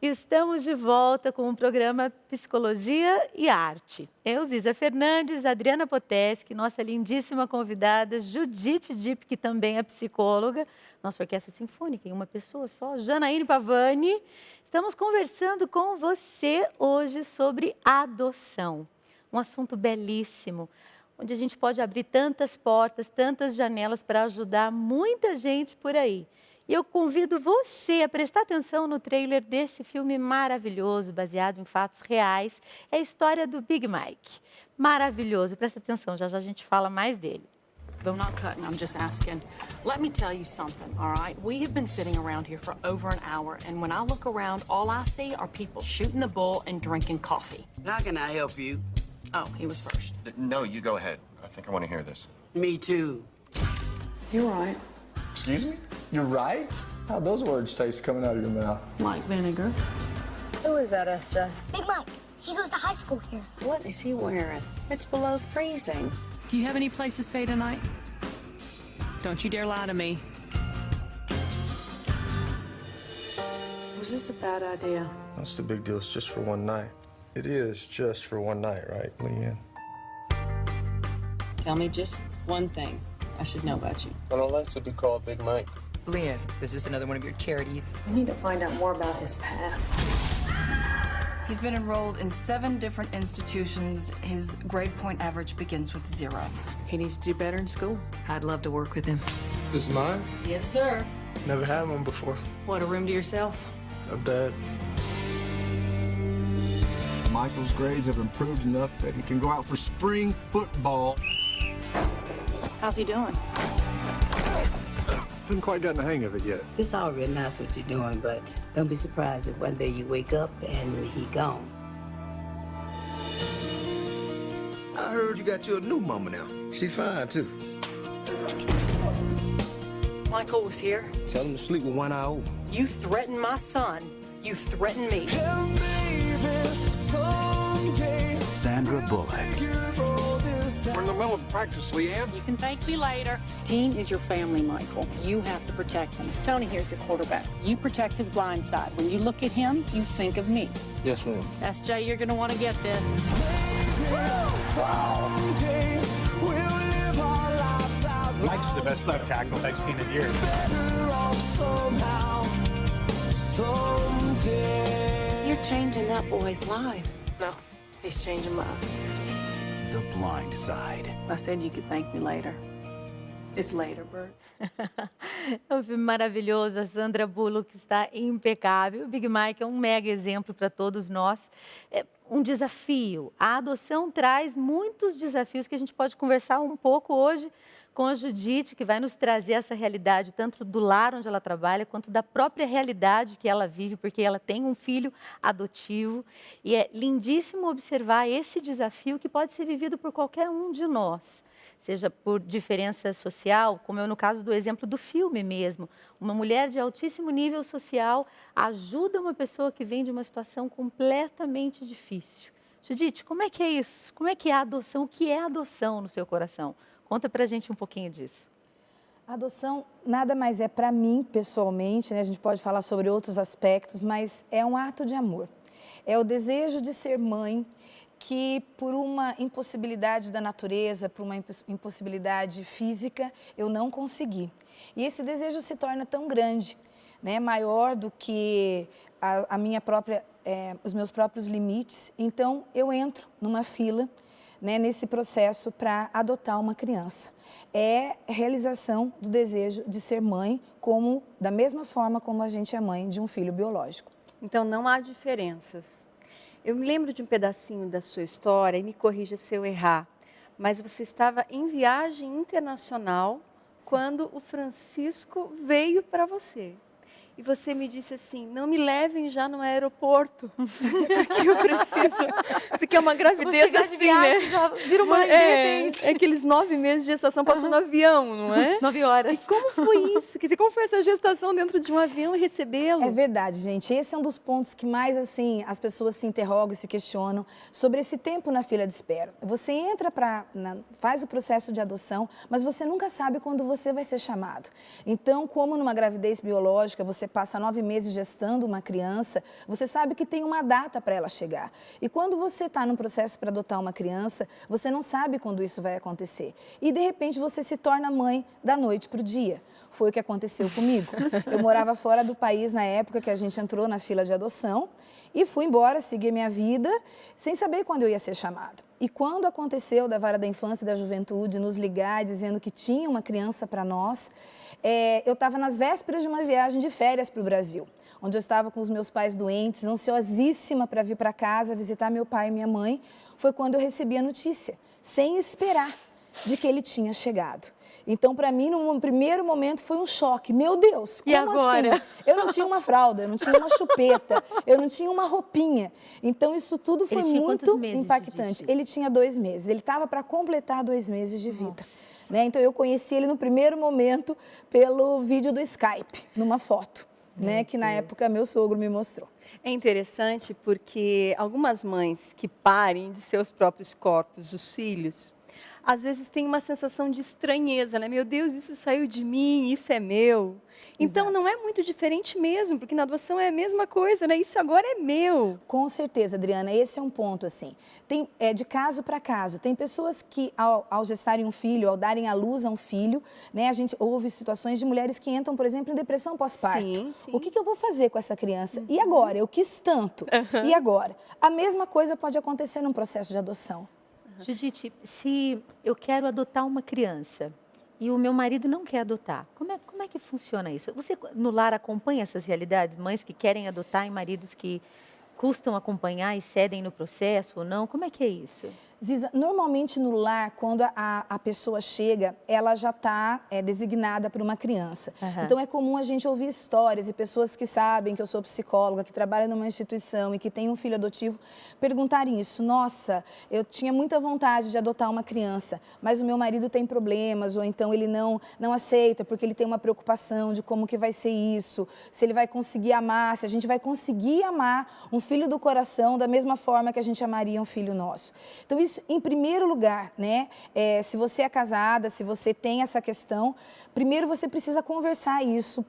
Estamos de volta com o programa Psicologia e Arte. Eu, Ziza Fernandes, Adriana Poteschi, nossa lindíssima convidada, Judite Dipp, que também é psicóloga, nossa orquestra sinfônica em uma pessoa só, Janaíne Pavani. Estamos conversando com você hoje sobre adoção, um assunto belíssimo, onde a gente pode abrir tantas portas, tantas janelas para ajudar muita gente por aí. E eu convido você a prestar atenção no trailer desse filme maravilhoso, baseado em fatos reais. É a história do Big Mike. Maravilhoso, presta atenção, já já a gente fala mais dele. I'm not cutting, I'm just asking. Let me tell you something, all right? We have been sitting around here for over an hour, and when I look around, all I see are people shooting the bull and drinking coffee. How can I help you? Oh, he was first. No, you go ahead. I think I want to hear this. Me too. You're right. Excuse me? You're right? How'd those words taste coming out of your mouth? Like vinegar. Who is that, SJ? Big Mike. He goes to high school here. What is he wearing? It's below freezing. Do you have any place to stay tonight? Don't you dare lie to me. Was this a bad idea? What's the big deal? It's just for one night. It is just for one night, right, Leanne? Tell me just one thing I should know about you. I don't like to be called Big Mike. Leah, is this another one of your charities? I need to find out more about his past. He's been enrolled in 7 different institutions. His grade point average begins with 0. He needs to do better in school. I'd love to work with him. This is mine? Yes, sir. Never had one before. What, a room to yourself? I'm dead. Michael's grades have improved enough that he can go out for spring football. How's he doing? Haven't quite gotten the hang of it yet. It's all real nice what you're doing, but don't be surprised if one day you wake up and he gone. I heard you got you a new mama now. She fine, too. Michael was here. Tell him to sleep with one eye open. You threatened my son. You threatened me. Sandra Bullock. We're in the middle of practice, Leanne. You can thank me later. This team is your family, Michael. You have to protect them. Tony here's your quarterback. You protect his blind side. When you look at him, you think of me. Yes, ma'am. SJ, you're gonna want to get this. Mike's the best left tackle I've seen in years. You're changing that boy's life. No, he's changing mine. The Blind Side. I said you could thank me later. It's later, Bert. É um filme maravilhoso, a Sandra Bullock está impecável. O Big Mike é um mega exemplo para todos nós. É um desafio. A adoção traz muitos desafios que a gente pode conversar um pouco hoje com a Judite, que vai nos trazer essa realidade, tanto do lar onde ela trabalha, quanto da própria realidade que ela vive, porque ela tem um filho adotivo. E é lindíssimo observar esse desafio que pode ser vivido por qualquer um de nós, seja por diferença social, como é no caso do exemplo do filme mesmo. Uma mulher de altíssimo nível social ajuda uma pessoa que vem de uma situação completamente difícil. Judite, como é que é isso? Como é que é a adoção? O que é adoção no seu coração? Conta pra gente um pouquinho disso. A adoção nada mais é para mim, pessoalmente, né? A gente pode falar sobre outros aspectos, mas é um ato de amor. É o desejo de ser mãe que, por uma impossibilidade da natureza, por uma impossibilidade física, eu não consegui. E esse desejo se torna tão grande, né? Maior do que a minha própria, os meus próprios limites. Então, eu entro numa fila, né, nesse processo para adotar uma criança. É realização do desejo de ser mãe, da mesma forma como a gente é mãe de um filho biológico. Então, não há diferenças. Eu me lembro de um pedacinho da sua história, e me corrija se eu errar, mas você estava em viagem internacional quando o Francisco veio para você. E você me disse assim, não me levem já no aeroporto, que eu preciso, porque é uma gravidez assim, viagem, né? já vira mãe, de repente. É aqueles 9 meses de gestação passou no avião, não é? 9 horas. E como foi isso? Quer dizer, como foi essa gestação dentro de um avião e recebê-lo? É verdade, gente. Esse é um dos pontos que mais, assim, as pessoas se interrogam e se questionam sobre esse tempo na fila de espera. Você entra faz o processo de adoção, mas você nunca sabe quando você vai ser chamado. Então, como numa gravidez biológica, você você passa 9 meses gestando uma criança, você sabe que tem uma data para ela chegar. E quando você está num processo para adotar uma criança, você não sabe quando isso vai acontecer. E, de repente, você se torna mãe da noite para o dia. Foi o que aconteceu comigo. Eu morava fora do país na época que a gente entrou na fila de adoção e fui embora, segui minha vida, sem saber quando eu ia ser chamada. E quando aconteceu da Vara da Infância e da Juventude nos ligar dizendo que tinha uma criança para nós, eu estava nas vésperas de uma viagem de férias para o Brasil, onde eu estava com os meus pais doentes, ansiosíssima para vir para casa visitar meu pai e minha mãe. Foi quando eu recebi a notícia, sem esperar, de que ele tinha chegado. Então, para mim, no primeiro momento, foi um choque. Meu Deus, como e agora? assim? Eu não tinha uma fralda, eu não tinha uma chupeta, eu não tinha uma roupinha. Então, isso tudo foi muito impactante. Ele tinha 2 meses, ele estava para completar 2 meses de vida. Né? Então, eu conheci ele no primeiro momento pelo vídeo do Skype, numa foto, né? Que na época meu sogro me mostrou. É interessante porque algumas mães que parem de seus próprios corpos, os filhos, às vezes tem uma sensação de estranheza, né? Meu Deus, isso saiu de mim, isso é meu. Então, não é muito diferente mesmo, porque na adoção é a mesma coisa, né? Isso agora é meu. Com certeza, Adriana, esse é um ponto, assim. De caso para caso. Tem pessoas que, ao gestarem um filho, ao darem à luz a um filho, né? A gente ouve situações de mulheres que entram, por exemplo, em depressão pós-parto. Sim. O que eu vou fazer com essa criança? E agora? Eu quis tanto. E agora? A mesma coisa pode acontecer num processo de adoção. Judite, se eu quero adotar uma criança e o meu marido não quer adotar, como é que funciona isso? Você no lar acompanha essas realidades? Mães que querem adotar e maridos que custam acompanhar e cedem no processo ou não? Como é que é isso? Ziza, normalmente no lar, quando a pessoa chega, ela já está designada para uma criança. Então é comum a gente ouvir histórias e pessoas que sabem que eu sou psicóloga, que trabalham numa instituição e que têm um filho adotivo, perguntarem isso. Nossa, eu tinha muita vontade de adotar uma criança, mas o meu marido tem problemas, ou então ele não aceita porque ele tem uma preocupação de como que vai ser isso, se ele vai conseguir amar, se a gente vai conseguir amar um filho do coração da mesma forma que a gente amaria um filho nosso. Então isso, em primeiro lugar, né? Se você é casada, se você tem essa questão, primeiro você precisa conversar isso,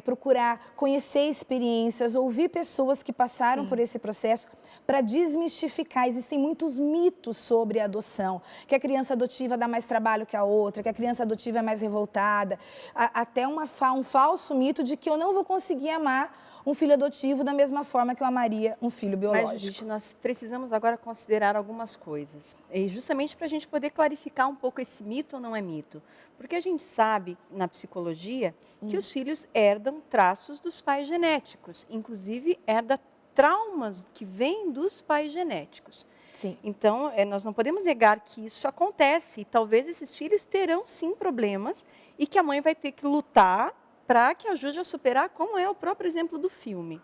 procurar conhecer experiências, ouvir pessoas que passaram por esse processo para desmistificar. Existem muitos mitos sobre a adoção, que a criança adotiva dá mais trabalho que a outra, que a criança adotiva é mais revoltada, até um falso mito de que eu não vou conseguir amar um filho adotivo da mesma forma que eu amaria um filho biológico. Mas, gente, nós precisamos agora considerar algumas coisas, justamente para a gente poder clarificar um pouco esse mito ou não é mito. Porque a gente sabe, na psicologia, que os filhos herdam traços dos pais genéticos, inclusive herda traumas que vêm dos pais genéticos. Sim. Então, nós não podemos negar que isso acontece e talvez esses filhos terão sim problemas e que a mãe vai ter que lutar para que ajude a superar, como é o próprio exemplo do filme.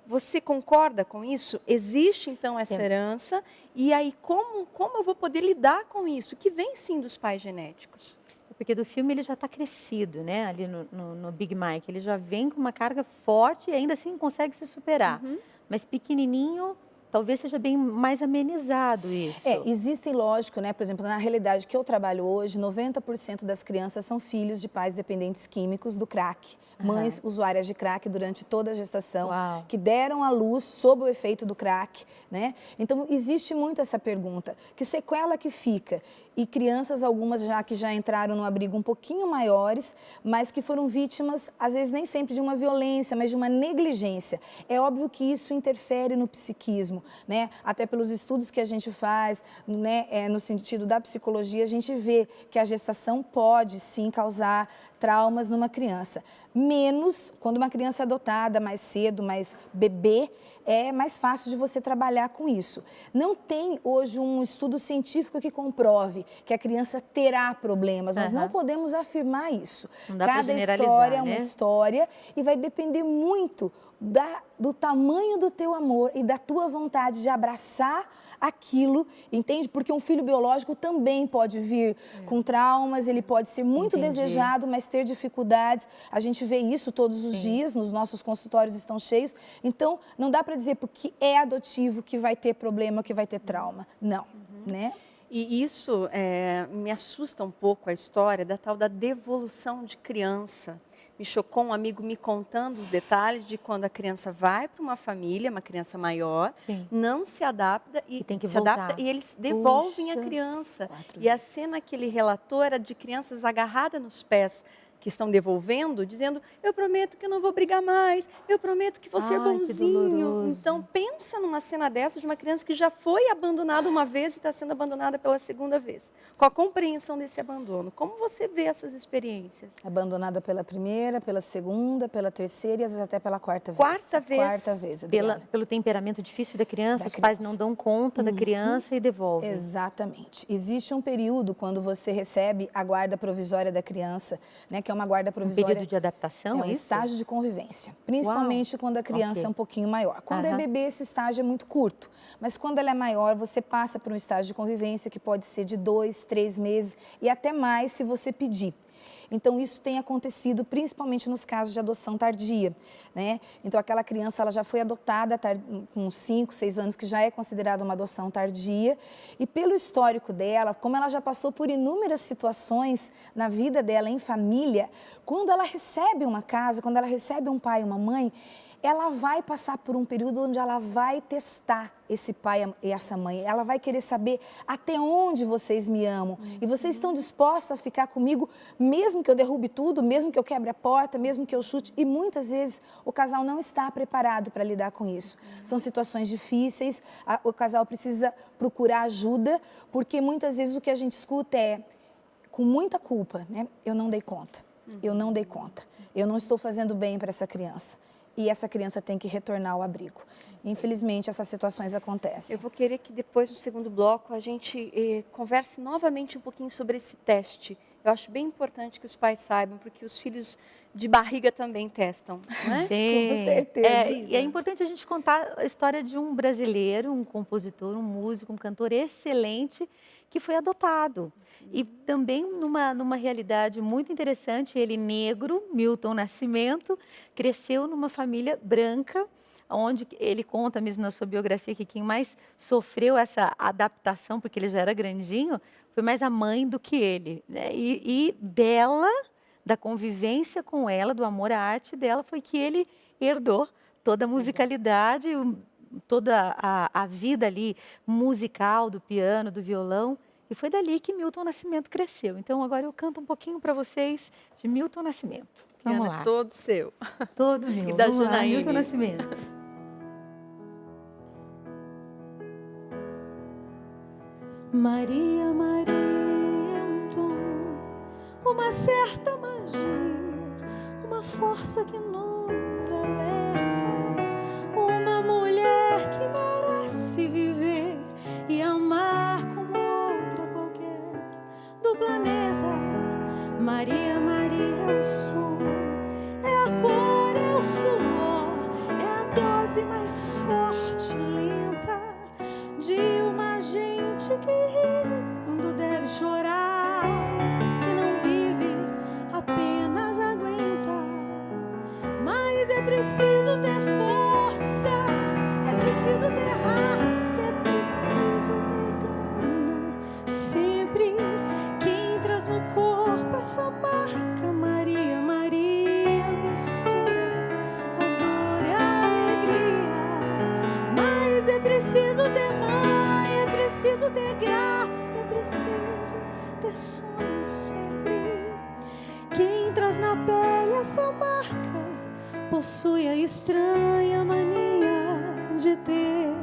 Você concorda com isso? Existe, então, essa herança? E aí, como eu vou poder lidar com isso? Que vem, sim, dos pais genéticos. Porque do filme ele já está crescido, né? Ali no Big Mike. Ele já vem com uma carga forte e ainda assim consegue se superar. Mas pequenininho, talvez seja bem mais amenizado isso. Existem, lógico, né? Por exemplo, na realidade que eu trabalho hoje, 90% das crianças são filhos de pais dependentes químicos do crack. Mães usuárias de crack durante toda a gestação, que deram à luz sob o efeito do crack, né? Então, existe muito essa pergunta. Que sequela que fica? E crianças, algumas que já entraram num abrigo um pouquinho maiores, mas que foram vítimas, às vezes nem sempre de uma violência, mas de uma negligência. É óbvio que isso interfere no psiquismo, né? Até pelos estudos que a gente faz, né? No sentido da psicologia, a gente vê que a gestação pode, sim, causar traumas numa criança. Menos quando uma criança é adotada mais cedo, mais bebê, é mais fácil de você trabalhar com isso. Não tem hoje um estudo científico que comprove que a criança terá problemas. Nós não podemos afirmar isso. Não dá Cada história é uma história e vai depender muito do tamanho do teu amor e da tua vontade de abraçar aquilo, entende? Porque um filho biológico também pode vir com traumas, ele pode ser muito desejado, mas ter dificuldades. A gente vê isso todos os dias, nos nossos consultórios estão cheios. Então, não dá para dizer porque é adotivo que vai ter problema, que vai ter trauma. Não, né? E isso me assusta um pouco a história da tal da devolução de criança. me chocou um amigo me contando os detalhes de quando a criança vai para uma família, uma criança maior, não se adapta e tem que se adapta e eles devolvem a criança. E a cena que ele relatou era de crianças agarradas nos pés que estão devolvendo, dizendo, eu prometo que eu não vou brigar mais, eu prometo que vou ser bonzinho. Então, pensa numa cena dessa de uma criança que já foi abandonada uma vez e está sendo abandonada pela segunda vez. Com a compreensão desse abandono, como você vê essas experiências? Abandonada pela primeira, pela segunda, pela terceira e às vezes até pela quarta vez. Quarta vez? Quarta vez, Adriana. Pelo temperamento difícil da criança, os pais não dão conta da criança e devolvem. Exatamente. Existe um período quando você recebe a guarda provisória da criança, né, que é uma guarda provisória. Um período de adaptação, é um estágio de convivência, principalmente quando a criança é um pouquinho maior. Quando é bebê, esse estágio é muito curto, mas quando ela é maior, você passa por um estágio de convivência que pode ser de 2, 3 meses e até mais se você pedir. Então, isso tem acontecido principalmente nos casos de adoção tardia, né? Então, aquela criança ela já foi adotada com 5, 6 anos, que já é considerada uma adoção tardia. E pelo histórico dela, como ela já passou por inúmeras situações na vida dela, em família, quando ela recebe uma casa, quando ela recebe um pai e uma mãe, ela vai passar por um período onde ela vai testar esse pai e essa mãe. Ela vai querer saber até onde vocês me amam. E vocês estão dispostos a ficar comigo, mesmo que eu derrube tudo, mesmo que eu quebre a porta, mesmo que eu chute. E muitas vezes o casal não está preparado para lidar com isso. São situações difíceis, o casal precisa procurar ajuda, porque muitas vezes o que a gente escuta é, com muita culpa, né? Eu não dei conta, eu não dei conta, eu não estou fazendo bem para essa criança. E essa criança tem que retornar ao abrigo. Infelizmente, essas situações acontecem. Eu vou querer que depois, no segundo bloco, a gente converse novamente um pouquinho sobre esse teste. Eu acho bem importante que os pais saibam, porque os filhos de barriga também testam, né? Sim. Com certeza. E é importante a gente contar a história de um brasileiro, um compositor, um músico, um cantor excelente, que foi adotado. E também numa realidade muito interessante, ele negro, Milton Nascimento, cresceu numa família branca, onde ele conta mesmo na sua biografia que quem mais sofreu essa adaptação, porque ele já era grandinho, foi mais a mãe do que ele, né? E dela, da convivência com ela, do amor à arte dela, foi que ele herdou toda a musicalidade, toda a vida ali musical do piano, do violão. E foi dali que Milton Nascimento cresceu. Então, agora eu canto um pouquinho para vocês de Milton Nascimento. Vamos lá. Todo seu. Todo meu. E da Vamos lá, Janaíne. Milton Nascimento. Maria, Maria, um dom, uma certa magia, uma força que nos alerta, uma mulher que merece viver e amar como outra qualquer do planeta. Maria, Maria é o som, é a cor, é o suor, é a dose mais forte, lenta de uma gente que ri quando deve chorar, que não vive, apenas aguenta. Mas é preciso ter força, é preciso ter raça, é preciso ter gana. Sempre que entras no corpo essa marca, Maria, Maria, mistura a dor e a alegria. Mas é preciso ter mãe, é preciso ter graça, é preciso ter sonho sempre. Que entras na pele essa marca possui a estranha mania de ter